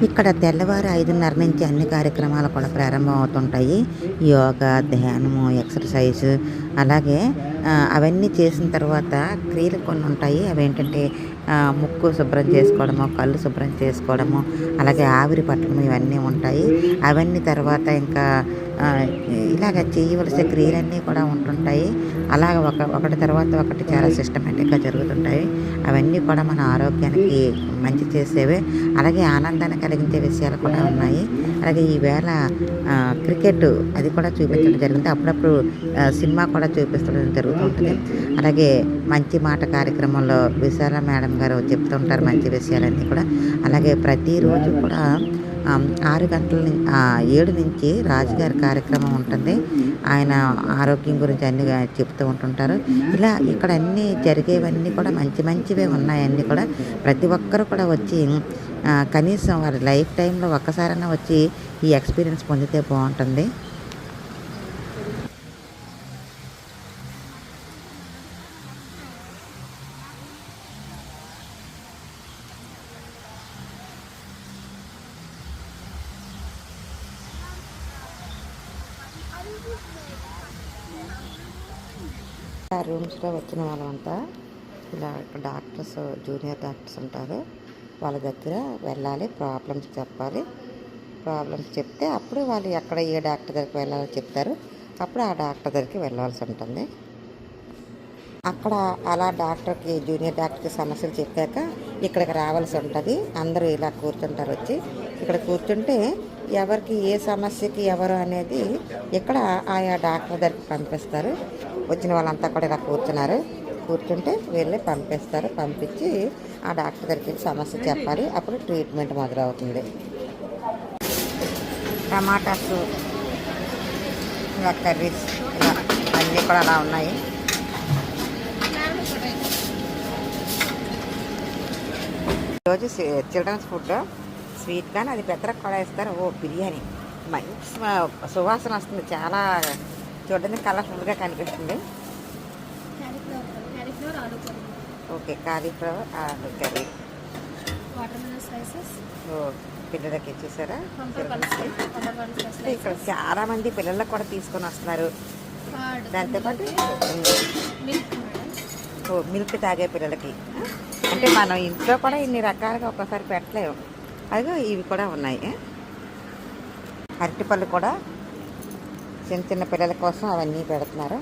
ఇక్కడ తెల్లవారు 5:30 నుంచి అన్ని కార్యక్రమాలు కూడా ప్రారంభం అవుతుంటాయి. యోగా, ధ్యానము, ఎక్సర్సైజు అలాగే అవన్నీ చేసిన తర్వాత క్రియలు కొన్ని ఉంటాయి. అవేంటంటే ముక్కు శుభ్రం చేసుకోవడము, కళ్ళు శుభ్రం చేసుకోవడము, అలాగే ఆవిరి పట్టడము ఇవన్నీ ఉంటాయి. అవన్నీ తర్వాత ఇంకా ఇలాగ చేయవలసిన క్రియలన్నీ కూడా ఉంటుంటాయి. అలాగ ఒకటి తర్వాత ఒకటి చాలా సిస్టమేటిక్‌గా జరుగుతుంటాయి. అవన్నీ కూడా మన ఆరోగ్యానికి మంచి చేసేవే. అలాగే ఆనందాన్ని కలిగించే విషయాలు కూడా ఉన్నాయి. అలాగే ఈవేళ క్రికెట్ అది కూడా చూపించడం జరిగింది. అప్పుడప్పుడు సినిమా కూడా చూపించడం జరుగుతూ ఉంటుంది. అలాగే మంచి మాట కార్యక్రమంలో విశాల మేడం గారు చెప్తుంటారు మంచి విషయాలన్నీ కూడా. అలాగే ప్రతిరోజు కూడా 6 గంటల 7 నుంచి రాజుగారి కార్యక్రమం ఉంటుంది. ఆయన ఆరోగ్యం గురించి అన్నీ చెప్తూ ఉంటుంటారు. ఇలా ఇక్కడ అన్నీ జరిగేవన్నీ కూడా మంచి మంచివే ఉన్నాయి అన్నీ కూడా. ప్రతి ఒక్కరు కూడా వచ్చి కనీసం వారి లైఫ్ టైంలో ఒక్కసారైనా వచ్చి ఈ ఎక్స్పీరియన్స్ పొందితే బాగుంటుంది. ఆ రూమ్స్లో వచ్చిన వాళ్ళంతా ఇలా డాక్టర్స్, జూనియర్ డాక్టర్స్ ఉంటారు. వాళ్ళ దగ్గర వెళ్ళాలి, ప్రాబ్లమ్స్ చెప్పాలి. ప్రాబ్లమ్స్ చెప్తే అప్పుడు వాళ్ళు ఎక్కడ ఏ డాక్టర్ దగ్గరికి వెళ్ళాలో చెప్తారు. అప్పుడు ఆ డాక్టర్ దగ్గరికి వెళ్ళాల్సి ఉంటుంది. అక్కడ అలా డాక్టర్కి, జూనియర్ డాక్టర్కి సమస్యలు చెప్పాక ఇక్కడికి రావాల్సి ఉంటుంది. అందరూ ఇలా కూర్చుంటారు. వచ్చి ఇక్కడ కూర్చుంటే ఎవరికి ఏ సమస్యకి ఎవరు అనేది ఇక్కడ ఆయా డాక్టర్ దగ్గరికి పంపిస్తారు. వచ్చిన వాళ్ళంతా కూడా ఇలా కూర్చుంటే వీళ్ళే పంపిస్తారు. పంపించి ఆ డాక్టర్ దగ్గరికి సమస్య చెప్పాలి. అప్పుడు ట్రీట్మెంట్ మొదలవుతుంది. టమాటాస్, ఇలా కర్రీస్, ఇలా అన్నీ కూడా అలా ఉన్నాయి. ఈరోజు చిల్డ్రన్స్ ఫుడ్ స్వీట్ కానీ అది పెద్దగా కూడా ఇస్తారు. బిర్యానీ మంచి సువాసన వస్తుంది. చాలా చూడడానికి కలర్ఫుల్గా కనిపిస్తుంది. ఓకే, కాలీఫ్లవర్ ఆలు కర్రీ. పిల్లలకి ఇచ్చేసారా? ఇక్కడ చాలా మంది పిల్లలకు కూడా తీసుకొని వస్తున్నారు. దాంతోపాటు మిల్క్ తాగే పిల్లలకి, అంటే మనం ఇంట్లో కూడా ఇన్ని రకాలుగా ఒక్కసారి పెట్టలేము. అదిగో ఇవి కూడా ఉన్నాయి. అరటిపళ్ళు కూడా చిన్న చిన్న పిల్లల కోసం అవన్నీ పెడుతున్నారు.